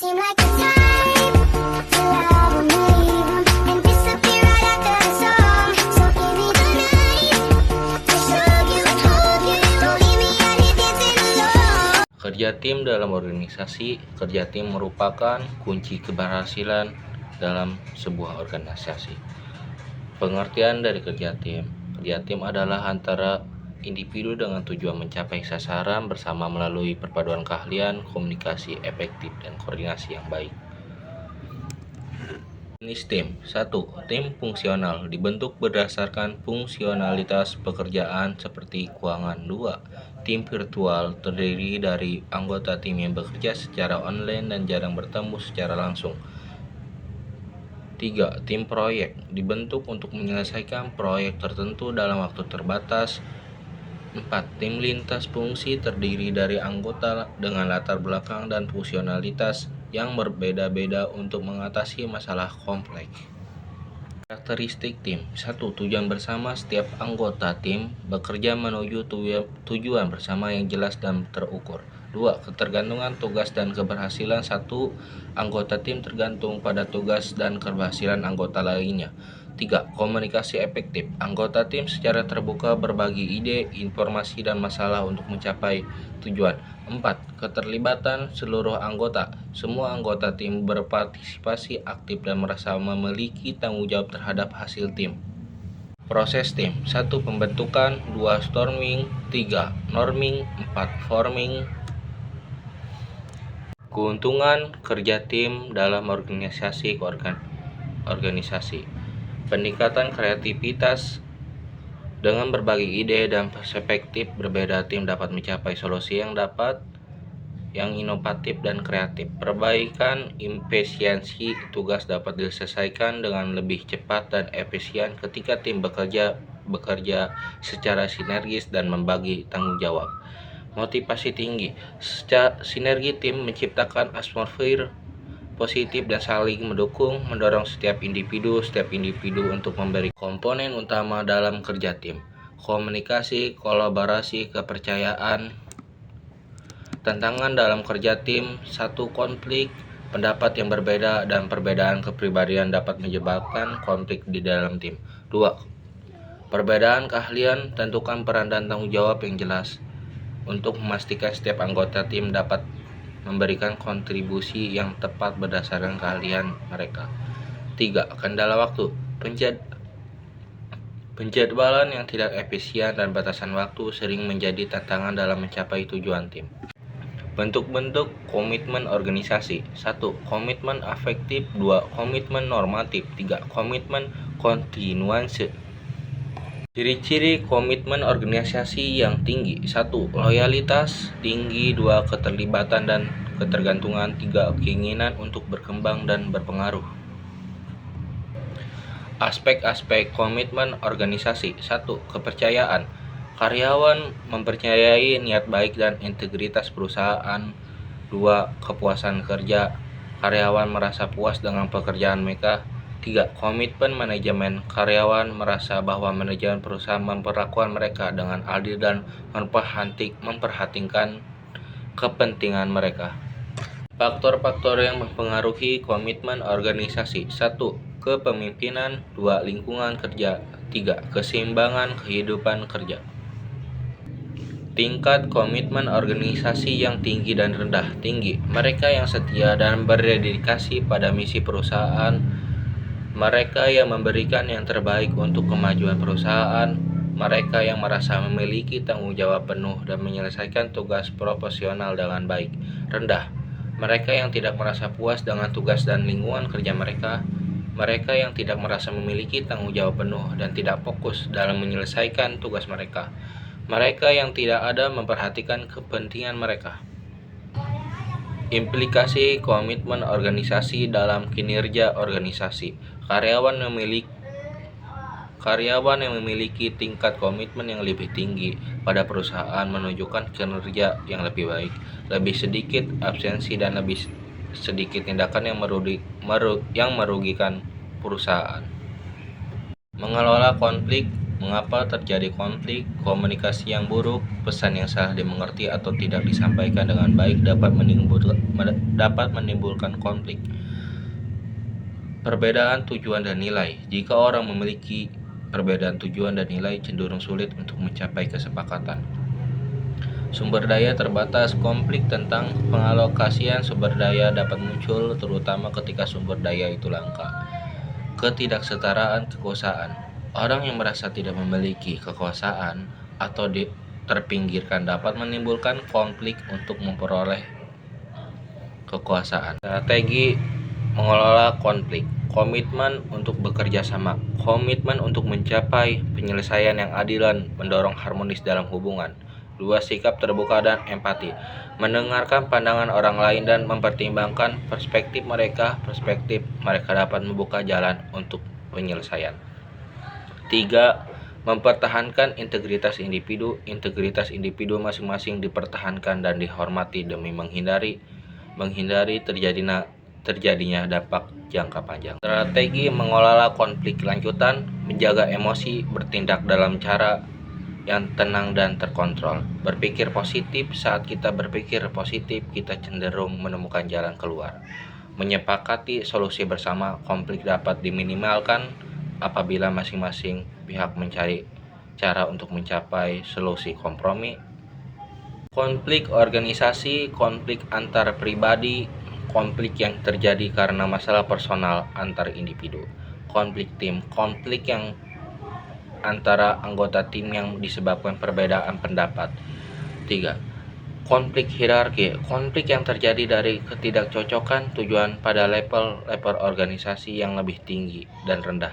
seem like the type to love 'em, leave 'em, and disappear right after the song. So give me the night to show you, hold you. Don't leave me out here dancing alone. Kerja tim dalam organisasi. Kerja tim merupakan kunci keberhasilan dalam sebuah organisasi. Pengertian dari kerja tim. Kerja tim adalah antara individu dengan tujuan mencapai sasaran bersama melalui perpaduan keahlian, komunikasi efektif, dan koordinasi yang baik. Jenis tim. 1. Tim fungsional dibentuk berdasarkan fungsionalitas pekerjaan seperti keuangan. 2. Tim virtual terdiri dari anggota tim yang bekerja secara online dan jarang bertemu secara langsung. 3. Tim proyek dibentuk untuk menyelesaikan proyek tertentu dalam waktu terbatas. 4. Tim lintas fungsi terdiri dari anggota dengan latar belakang dan fungsionalitas yang berbeda-beda untuk mengatasi masalah kompleks. Karakteristik tim. 1. Tujuan bersama. Setiap anggota tim bekerja menuju tujuan bersama yang jelas dan terukur. 2. Ketergantungan tugas dan keberhasilan. 1. Anggota tim tergantung pada tugas dan keberhasilan anggota lainnya. 3. Komunikasi efektif. Anggota tim secara terbuka berbagi ide, informasi, dan masalah untuk mencapai tujuan. 4. Keterlibatan seluruh anggota. Semua anggota tim berpartisipasi aktif dan merasa memiliki tanggung jawab terhadap hasil tim. Proses tim. 1. Pembentukan. 2. Storming. 3. Norming. 4. Forming. Keuntungan kerja tim dalam organisasi. Peningkatan kreativitas. Dengan berbagi ide dan perspektif berbeda, tim dapat mencapai solusi yang inovatif dan kreatif. Perbaikan efisiensi. Tugas dapat diselesaikan dengan lebih cepat dan efisien ketika tim bekerja secara sinergis dan membagi tanggung jawab. Motivasi tinggi. Sinergi tim menciptakan atmosfer positif dan saling mendorong setiap individu untuk memberi komponen utama dalam kerja tim. Komunikasi, kolaborasi, kepercayaan. Tantangan dalam kerja tim. 1. Konflik. Pendapat yang berbeda dan perbedaan kepribadian dapat menyebabkan konflik di dalam tim. 2. Perbedaan keahlian. Tentukan peran dan tanggung jawab yang jelas untuk memastikan setiap anggota tim dapat memberikan kontribusi yang tepat berdasarkan keahlian mereka. 3. Kendala waktu. Penjadwalan yang tidak efisien dan batasan waktu sering menjadi tantangan dalam mencapai tujuan tim. Bentuk-bentuk komitmen organisasi. 1. Komitmen afektif. 2. Komitmen normatif. 3. Komitmen kontinuase. Ciri-ciri komitmen organisasi yang tinggi. 1. Loyalitas tinggi. 2. Keterlibatan dan ketergantungan. 3. Keinginan untuk berkembang dan berpengaruh. Aspek-aspek komitmen organisasi. 1. Kepercayaan. Karyawan mempercayai niat baik dan integritas perusahaan. 2. Kepuasan kerja. Karyawan merasa puas dengan pekerjaan mereka. 3. Komitmen manajemen. Karyawan merasa bahwa manajemen perusahaan memperlakukan mereka dengan adil dan memperhatikan kepentingan mereka. Faktor-faktor yang mempengaruhi komitmen organisasi. 1. Kepemimpinan. 2. Lingkungan kerja. 3. Keseimbangan kehidupan kerja. Tingkat komitmen organisasi yang tinggi dan rendah. Tinggi. Mereka yang setia dan berdedikasi pada misi perusahaan. Mereka yang memberikan yang terbaik untuk kemajuan perusahaan. Mereka yang merasa memiliki tanggung jawab penuh dan menyelesaikan tugas profesional dengan baik. Rendah. Mereka yang tidak merasa puas dengan tugas dan lingkungan kerja mereka. Mereka yang tidak merasa memiliki tanggung jawab penuh dan tidak fokus dalam menyelesaikan tugas mereka. Mereka yang tidak ada memperhatikan kepentingan mereka. Implikasi komitmen organisasi dalam kinerja organisasi. Karyawan yang memiliki tingkat komitmen yang lebih tinggi pada perusahaan menunjukkan kinerja yang lebih baik, lebih sedikit absensi, dan lebih sedikit tindakan yang merugikan perusahaan. Mengelola konflik. Mengapa terjadi konflik? Komunikasi yang buruk, pesan yang salah dimengerti atau tidak disampaikan dengan baik dapat menimbulkan konflik. Perbedaan tujuan dan nilai. Jika orang memiliki perbedaan tujuan dan nilai, cenderung sulit untuk mencapai kesepakatan. Sumber daya terbatas. Konflik tentang pengalokasian sumber daya dapat muncul terutama ketika sumber daya itu langka. Ketidaksetaraan kekuasaan. Orang yang merasa tidak memiliki kekuasaan atau terpinggirkan dapat menimbulkan konflik untuk memperoleh kekuasaan. Strategi mengelola konflik. Komitmen untuk bekerja sama. Komitmen untuk mencapai penyelesaian yang adil dan mendorong harmonis dalam hubungan. 2. Sikap terbuka dan empati. Mendengarkan pandangan orang lain dan mempertimbangkan perspektif mereka dapat membuka jalan untuk penyelesaian. 3. Mempertahankan integritas individu. Integritas individu masing-masing dipertahankan dan dihormati demi menghindari terjadinya dampak jangka panjang. Strategi mengelola konflik lanjutan. Menjaga emosi, bertindak dalam cara yang tenang dan terkontrol. Berpikir positif. Saat kita berpikir positif, kita cenderung menemukan jalan keluar. Menyepakati solusi bersama. Konflik dapat diminimalkan apabila masing-masing pihak mencari cara untuk mencapai solusi kompromi. Konflik organisasi, konflik antar pribadi, konflik yang terjadi karena masalah personal antar individu. Konflik tim, konflik yang antara anggota tim yang disebabkan perbedaan pendapat. 3. Konflik hierarki, konflik yang terjadi dari ketidakcocokan tujuan pada level organisasi yang lebih tinggi dan rendah.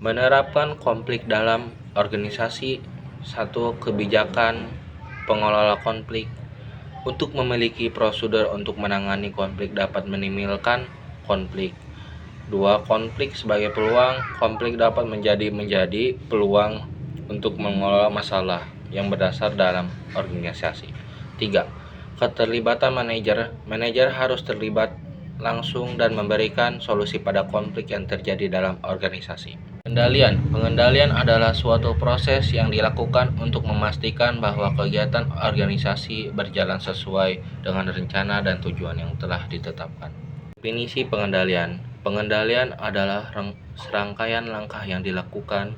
Menerapkan konflik dalam organisasi. 1. Kebijakan pengelola konflik. Untuk memiliki prosedur untuk menangani konflik dapat minimalkan konflik. 2. Konflik sebagai peluang. Konflik dapat menjadi peluang untuk mengelola masalah yang berdasar dalam organisasi. 3. Keterlibatan manajer. Manajer harus terlibat langsung dan memberikan solusi pada konflik yang terjadi dalam organisasi. Pengendalian adalah suatu proses yang dilakukan untuk memastikan bahwa kegiatan organisasi berjalan sesuai dengan rencana dan tujuan yang telah ditetapkan. Definisi pengendalian. Pengendalian adalah serangkaian langkah yang dilakukan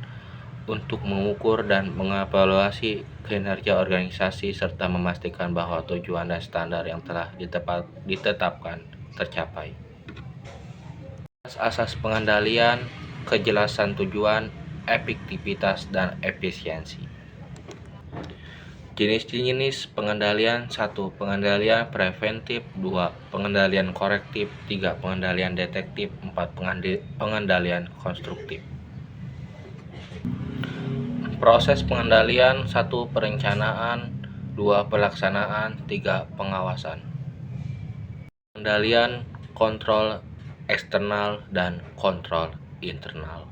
untuk mengukur dan mengevaluasi kinerja organisasi serta memastikan bahwa tujuan dan standar yang telah ditetapkan tercapai. Asas pengendalian: kejelasan tujuan, efektivitas, dan efisiensi. Jenis-jenis pengendalian. 1. Pengendalian preventif. 2. Pengendalian korektif. 3. Pengendalian detektif. 4. Pengendalian konstruktif. Proses pengendalian. 1. Perencanaan. 2. Pelaksanaan. 3. Pengawasan. Pengendalian kontrol eksternal dan kontrol internal.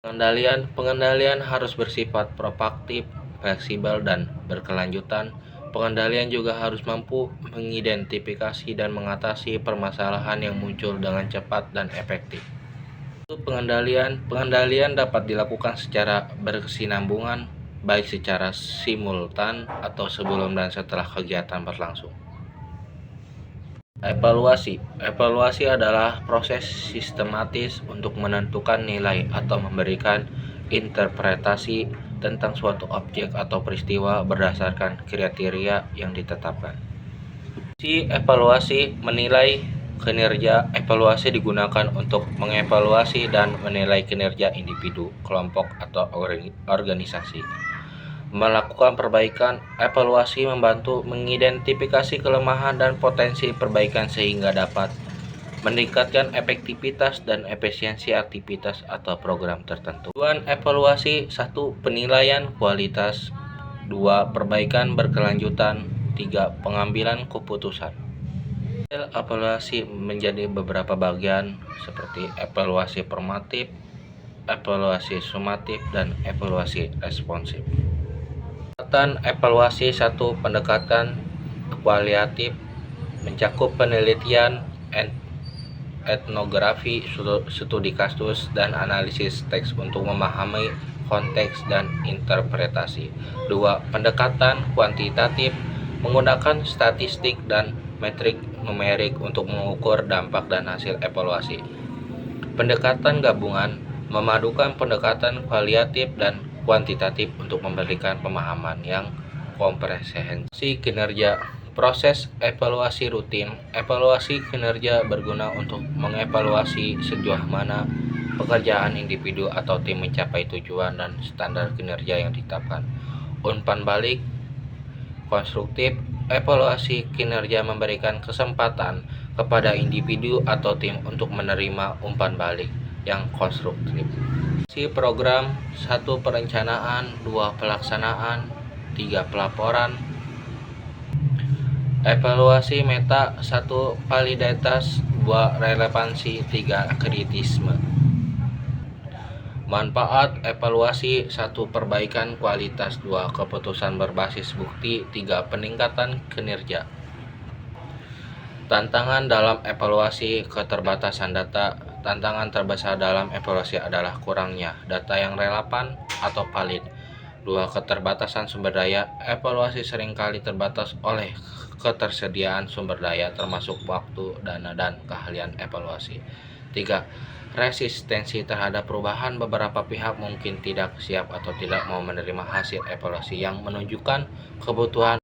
Pengendalian harus bersifat proaktif, fleksibel, dan berkelanjutan. Pengendalian juga harus mampu mengidentifikasi dan mengatasi permasalahan yang muncul dengan cepat dan efektif. Pengendalian dapat dilakukan secara berkesinambungan, baik secara simultan atau sebelum dan setelah kegiatan berlangsung. Evaluasi adalah proses sistematis untuk menentukan nilai atau memberikan interpretasi tentang suatu objek atau peristiwa berdasarkan kriteria yang ditetapkan. Evaluasi menilai kinerja. Evaluasi digunakan untuk mengevaluasi dan menilai kinerja individu, kelompok, atau organisasi. Melakukan perbaikan. Evaluasi membantu mengidentifikasi kelemahan dan potensi perbaikan sehingga dapat meningkatkan efektivitas dan efisiensi aktivitas atau program tertentu. Tujuan evaluasi: 1. Penilaian kualitas. 2. Perbaikan berkelanjutan. 3. Pengambilan keputusan. Evaluasi menjadi beberapa bagian seperti evaluasi formatif, evaluasi sumatif, dan evaluasi responsif. Evaluasi: 1. Pendekatan kualitatif mencakup penelitian, etnografi, studi kasus, dan analisis teks untuk memahami konteks dan interpretasi. 2. Pendekatan kuantitatif, menggunakan statistik dan metrik numerik untuk mengukur dampak dan hasil evaluasi. Pendekatan gabungan, memadukan pendekatan kualitatif dan kuantitatif untuk memberikan pemahaman yang komprehensif. Kinerja, proses evaluasi rutin. Evaluasi kinerja berguna untuk mengevaluasi sejauh mana pekerjaan individu atau tim mencapai tujuan dan standar kinerja yang ditetapkan. Umpan balik konstruktif, evaluasi kinerja memberikan kesempatan kepada individu atau tim untuk menerima umpan balik yang konstruktif. Program 1. Perencanaan, 2. Pelaksanaan, 3. Pelaporan. Evaluasi meta, 1. Validitas, 2. Relevansi, 3. Kritisme. Manfaat evaluasi, 1. Perbaikan kualitas, 2. Keputusan berbasis bukti, 3. Peningkatan kinerja. Tantangan dalam evaluasi, keterbatasan data. Tantangan terbesar dalam evaluasi adalah kurangnya data yang relevan atau valid. 2. Keterbatasan sumber daya. Evaluasi seringkali terbatas oleh ketersediaan sumber daya termasuk waktu, dana, dan keahlian evaluasi. 3. Resistensi terhadap perubahan. Beberapa pihak mungkin tidak siap atau tidak mau menerima hasil evaluasi yang menunjukkan kebutuhan